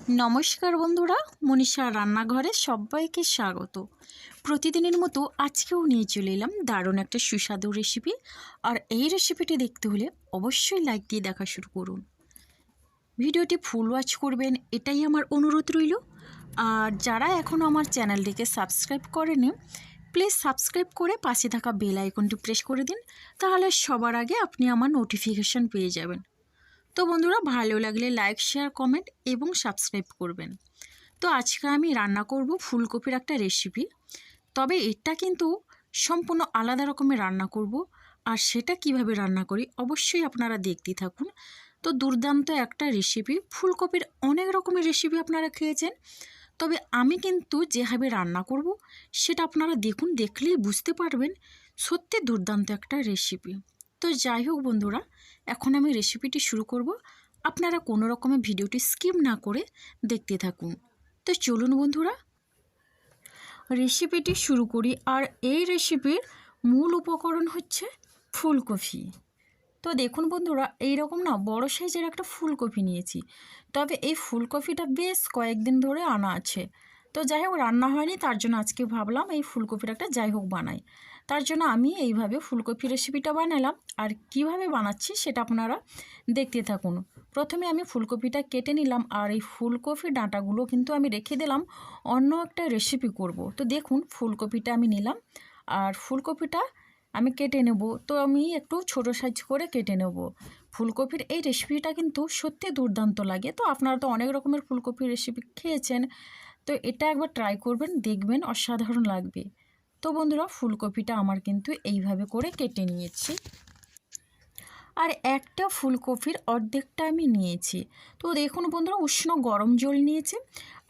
নমস্কার বন্ধুরা, মনীষা রান্নাঘরে সবাইকে স্বাগত। প্রতিদিনের মতো আজকেও নিয়ে চলে এলাম দারুণ একটা সুস্বাদু রেসিপি। আর এই রেসিপিটি দেখতে হলে অবশ্যই লাইক দিয়ে দেখা শুরু করুন। ভিডিওটি ফুল ওয়াচ করবেন, এটাই আমার অনুরোধ রইল। আর যারা এখনও আমার চ্যানেলটিকে সাবস্ক্রাইব করেনি, প্লিজ সাবস্ক্রাইব করে পাশে থাকা বেল আইকনটি প্রেস করে দিন, তাহলে সবার আগে আপনি আমার নোটিফিকেশান পেয়ে যাবেন। তো বন্ধুরা, ভালো লাগলে লাইক, শেয়ার, কমেন্ট এবং সাবস্ক্রাইব করবেন। তো আজকে আমি রান্না করব ফুলকপির একটা রেসিপি, তবে এটা কিন্তু সম্পূর্ণ আলাদা রকমের রান্না করব। আর সেটা কিভাবে রান্না করি অবশ্যই আপনারা দেখতে থাকুন। তো দুর্দান্ত একটা রেসিপি। ফুলকপির অনেক রকমের রেসিপি আপনারা খেয়েছেন, তবে আমি কিন্তু যেভাবে রান্না করব সেটা আপনারা দেখুন, দেখলেই বুঝতে পারবেন সত্যি দুর্দান্ত একটা রেসিপি। তো যাই হোক বন্ধুরা, এখন আমি রেসিপিটি শুরু করব। আপনারা কোনো রকমের ভিডিওটি স্কিপ না করে দেখতে থাকুন। তো চলুন বন্ধুরা, রেসিপিটি শুরু করি। আর এই রেসিপির মূল উপকরণ হচ্ছে ফুলকপি। তো দেখুন বন্ধুরা, এইরকম না বড় সাইজের একটা ফুলকপি নিয়েছি, তবে এই ফুলকপিটা বেশ কয়েকদিন ধরে আনা আছে। তো যাই হোক, রান্না হয়নি, তার জন্য আজকে ভাবলাম এই ফুলকপির একটা যাই হোক বানাই। তার জন্য আমি এইভাবে ফুলকপি রেসিপিটা বানালাম। আর কিভাবে বানাচ্ছি সেটা আপনারা দেখতে থাকুন। প্রথমে আমি ফুলকপিটা কেটে নিলাম, আর এই ফুলকপির ডাঁটাগুলো কিন্তু আমি রেখে দিলাম অন্য একটা রেসিপি করব। তো দেখুন, ফুলকপিটা আমি নিলাম, আর ফুলকপিটা আমি কেটে নেব। তো আমি একটু ছোট সাইজ করে কেটে নেব। ফুলকপির এই রেসিপিটা কিন্তু সত্যি দুর্দান্ত লাগে। তো আপনারা তো অনেক রকমের ফুলকপির রেসিপি খেয়েছেন, তো এটা একবার ট্রাই করবেন, দেখবেন অসাধারণ লাগবে। তো বন্ধুরা, ফুলকপিটা আমার কিন্তু এইভাবে করে কেটে নিয়েছি। আর একটা ফুলকপির অর্ধেকটা আমি নিয়েছি। তো দেখুন বন্ধুরা, উষ্ণ গরম জল নিয়েছি,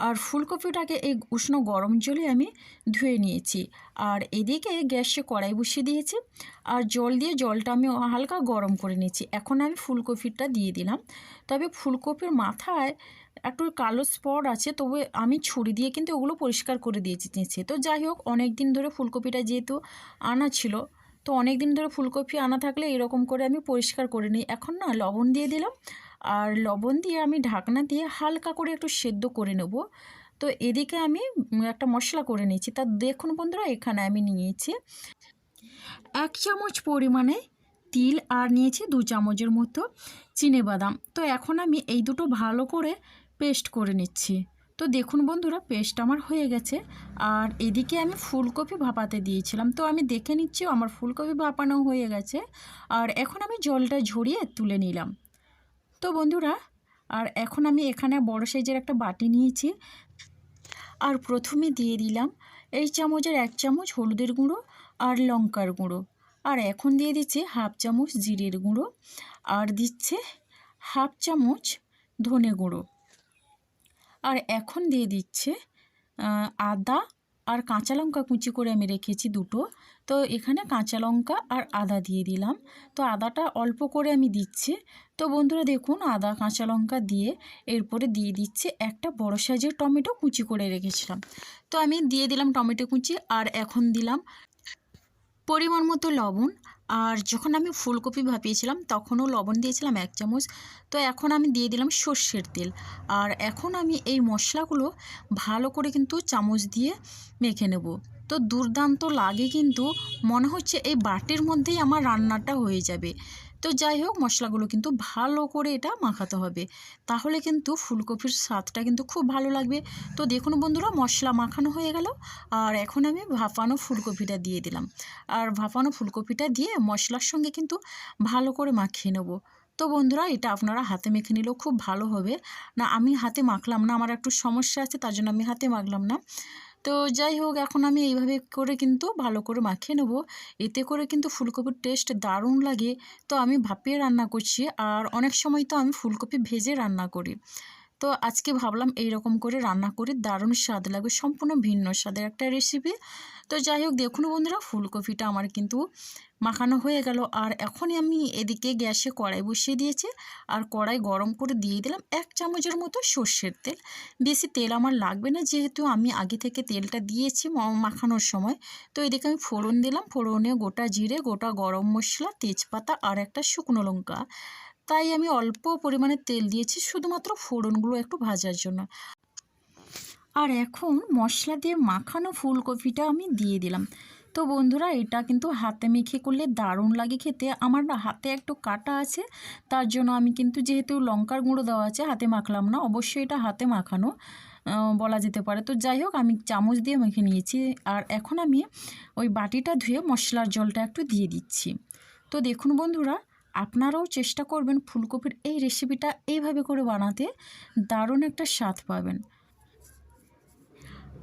আর ফুলকপিটাকে এই উষ্ণ গরম জলে আমি ধুয়ে নিয়েছি। আর এদিকে গ্যাসে কড়াই বসিয়ে দিয়েছি, আর জল দিয়ে জলটা আমি হালকা গরম করে নিয়েছি। এখন আমি ফুলকপিটা দিয়ে দিলাম। তবে ফুলকপির মাথায় একটু কালো স্পট আছে, তবে আমি ছুরি দিয়ে কিন্তু ওগুলো পরিষ্কার করে দিয়েছি। তো যাই হোক, অনেক দিন ধরে ফুলকপিটা যেহেতু আনা ছিল, তো অনেক দিন ধরে ফুলকপি আনা থাকলে এরকম করে আমি পরিষ্কার করে নিই। এখন না লবণ দিয়ে দিলাম, আর লবণ দিয়ে আমি ঢাকনা দিয়ে হালকা করে একটু সেদ্ধ করে নেব। তো এদিকে আমি একটা মশলা করে নিয়েছি। তা দেখুন বন্ধুরা, এখানে আমি নিয়েছি 1 চামচ পরিমাণে তিল, আর নিয়েছি 2 চামচের মতো চিনেবাদাম। তো এখন আমি এই দুটো ভালো করে পেস্ট করে নিচ্ছি। তো দেখুন বন্ধুরা, পেস্ট আমার হয়ে গেছে। আর এদিকে আমি ফুলকপি ভাপাতে দিয়েছিলাম, তো আমি দেখে নিচ্ছি আমার ফুলকপি ভাপানো হয়ে গেছে। আর এখন আমি জলটা ঝরিয়ে তুলে নিলাম। তো বন্ধুরা, আর এখন আমি এখানে বড় সাইজের একটা বাটি নিয়েছি, আর প্রথমে দিয়ে দিলাম এই চামচের 1 চামচ হলুদের গুঁড়ো আর লঙ্কার গুঁড়ো। আর এখন দিয়ে দিচ্ছি 1/2 চামচ জিরের গুঁড়ো, আর দিচ্ছে 1/2 চামচ ধনে গুঁড়ো। আর এখন দিয়ে দিচ্ছে আদা আর কাঁচা লঙ্কা কুচি করে আমি রেখেছি দুটো। তো এখানে কাঁচা লঙ্কা আর আদা দিয়ে দিলাম। তো আদাটা অল্প করে আমি দিচ্ছি। তো বন্ধুরা দেখুন, আদা কাঁচা লঙ্কা দিয়ে এরপরে দিয়ে দিচ্ছে একটা বড় সাইজের টমেটো কুচি করে রেখেছিলাম। তো আমি দিয়ে দিলাম টমেটো কুচি, আর এখন দিলাম পরিমাণ মতো লবণ। আর যখন আমি ফুলকপি ভাপিয়েছিলাম তখনও লবণ দিয়েছিলাম 1 চামচ। তো এখন আমি দিয়ে দিলাম সর্ষের তেল। আর এখন আমি এই মশলাগুলো ভালো করে কিন্তু চামচ দিয়ে মেখে নেব। তো দুর্দান্ত লাগে, কিন্তু মনে হচ্ছে এই বাটির মধ্যেই আমার রান্নাটা হয়ে যাবে। তো যাই হোক, মশলাগুলো কিন্তু ভালো করে এটা মাখাতে হবে, তাহলে কিন্তু ফুলকপির স্বাদটা কিন্তু খুব ভালো লাগবে। তো দেখুন বন্ধুরা, মশলা মাখানো হয়ে গেল। আর এখন আমি ভাপানো ফুলকপিটা দিয়ে দিলাম, আর ভাপানো ফুলকপিটা দিয়ে মশলার সঙ্গে কিন্তু ভালো করে মাখিয়ে নেব। তো বন্ধুরা, এটা আপনারা হাতে মেখে নিলেও খুব ভালো হবে। না, আমি হাতে মাখলাম না, আমার একটু সমস্যা আছে, তার জন্য আমি হাতে মাখলাম না। তো যাই হোক, এখন আমি এইভাবে করে কিন্তু ভালো করে মাখিয়ে নেব। এতে করে কিন্তু ফুলকপির টেস্ট দারুণ লাগে। তো আমি ভাপিয়ে রান্না করছি, আর অনেক সময় তো আমি ফুলকপি ভেজে রান্না করি। তো আজকে ভাবলাম এই রকম করে রান্না করি, দারুণ স্বাদ লাগবে, সম্পূর্ণ ভিন্ন স্বাদের একটা রেসিপি। তো যাই হোক, দেখুন বন্ধুরা, ফুলকপিটা আমার কিন্তু মাখানো হয়ে গেল। আর এখনই আমি এদিকে গ্যাসে কড়াই বসিয়ে দিয়েছি, আর কড়াই গরম করে দিয়ে দিলাম 1 চামচের মতো সর্ষের তেল। বেশি তেল আমার লাগবে না, যেহেতু আমি আগে থেকে তেলটা দিয়েছি মাখানোর সময়। তো এদিকে আমি ফোড়ন দিলাম, ফোড়নে গোটা জিরে, গোটা গরম মশলা, তেজপাতা আর একটা শুকনো লঙ্কা। তাই আমি অল্প পরিমাণে তেল দিয়েছি শুধুমাত্র ফোড়নগুলো একটু ভাজার জন্য। আর এখন মশলা দিয়ে মাখানো ফুলকপিটা আমি দিয়ে দিলাম। তো বন্ধুরা, এটা কিন্তু হাতে মেখে করলে দারুণ লাগে খেতে। আমার না হাতে একটু কাটা আছে, তার জন্য আমি কিন্তু যেহেতু লঙ্কার গুঁড়ো দেওয়া আছে হাতে মাখলাম না। অবশ্যই এটা হাতে মাখানো বলা যেতে পারে। তো যাই হোক, আমি চামচ দিয়ে মেখে নিয়েছি। আর এখন আমি ওই বাটিটা ধুয়ে মশলার জলটা একটু দিয়ে দিচ্ছি। তো দেখুন বন্ধুরা, আপনারাও চেষ্টা করবেন ফুলকপির এই রেসিপিটা এইভাবে করে বানাতে, দারুণ একটা স্বাদ পাবেন।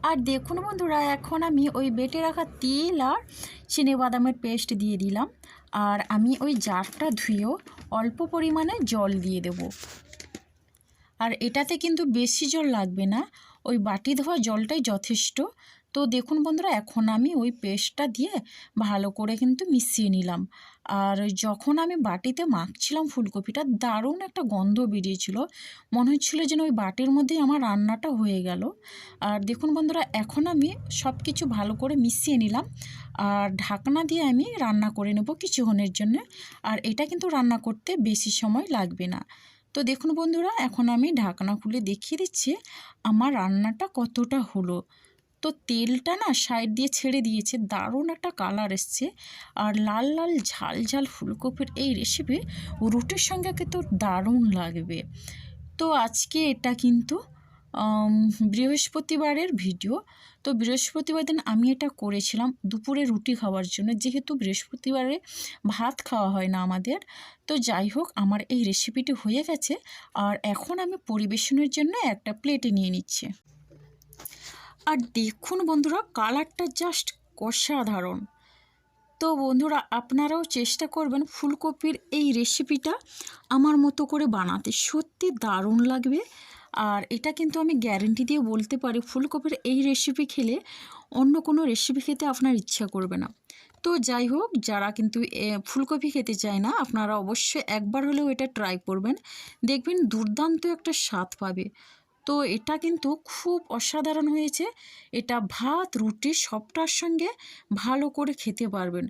আর দেখুন বন্ধুরা, এখন আমি ওই বেটে রাখা তিল আর চিনেবাদামের পেস্ট দিয়ে দিলাম। আর আমি ওই জারটা ধুয়েও অল্প পরিমাণে জল দিয়ে দেব। আর এটাতে কিন্তু বেশি জল লাগবে না, ওই বাটি ধোয়া জলটাই যথেষ্ট। তো দেখুন বন্ধুরা, এখন আমি ওই পেস্টটা দিয়ে ভালো করে কিন্তু মিশিয়ে নিলাম। আর যখন আমি বাটিতে মাখছিলাম ফুলকপিটা, দারুণ একটা গন্ধ বেরিয়েছিল, মনে হচ্ছিলো যেন ওই বাটির মধ্যেই আমার রান্নাটা হয়ে গেল। আর দেখুন বন্ধুরা, এখন আমি সব কিছু ভালো করে মিশিয়ে নিলাম। আর ঢাকনা দিয়ে আমি রান্না করে নেব কিছুক্ষণের জন্য। আর এটা কিন্তু রান্না করতে বেশি সময় লাগবে না। তো দেখুন বন্ধুরা, এখন আমি ঢাকনা খুলে দেখিয়ে দিচ্ছি আমার রান্নাটা কতটা হলো। তো তেলটা না সাইড দিয়ে ছেড়ে দিয়েছে, দারুণ একটা কালার এসছে। আর লাল লাল ঝাল ঝাল ফুলকপির এই রেসিপি রুটির সঙ্গে কিন্তু দারুণ লাগবে। তো আজকে এটা কিন্তু বৃহস্পতিবারের ভিডিও। তো বৃহস্পতিবার দিন আমি এটা করেছিলাম দুপুরে রুটি খাওয়ার জন্য, যেহেতু বৃহস্পতিবারে ভাত খাওয়া হয় না আমাদের। তো যাই হোক, আমার এই রেসিপিটি হয়ে গেছে। আর এখন আমি পরিবেশনের জন্য একটা প্লেটে নিয়ে নিচ্ছি। আর দেখুন বন্ধুরা, কালারটা জাস্ট অসাধারণ। তো বন্ধুরা, আপনারাও চেষ্টা করবেন ফুলকপির এই রেসিপিটা আমার মতো করে বানাতে, সত্যি দারুণ লাগবে। আর এটা কিন্তু আমি গ্যারেন্টি দিয়ে বলতে পারি, ফুলকপির এই রেসিপি খেলে অন্য কোনো রেসিপি খেতে আপনার ইচ্ছা করবে না। তো যাই হোক, যারা কিন্তু ফুলকপি খেতে চায় না, আপনারা অবশ্যই একবার হলেও এটা ট্রাই করবেন, দেখবেন দুর্দান্ত একটা স্বাদ পাবে। তো এটা কিন্তু খুব অসাধারণ হয়েছে। এটা ভাত রুটি সবটার সঙ্গে ভালো করে খেতে পারবেন।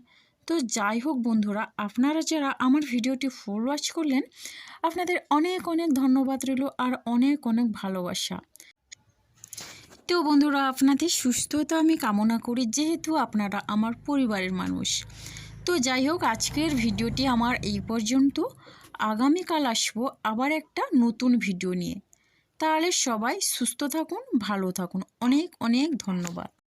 তো যাই হোক বন্ধুরা, আপনারা যারা আমার ভিডিওটি ফুল ওয়াচ করলেন, আপনাদের অনেক অনেক ধন্যবাদ রইল আর অনেক অনেক ভালোবাসা। তো বন্ধুরা, আপনাদের সুস্থতা আমি কামনা করি, যেহেতু আপনারা আমার পরিবারের মানুষ। তো যাই হোক, আজকের ভিডিওটি আমার এই পর্যন্ত। আগামীকাল আসবো আবার একটা নতুন ভিডিও নিয়ে। তাহলে সবাই সুস্থ থাকুন, ভালো থাকুন। অনেক অনেক ধন্যবাদ।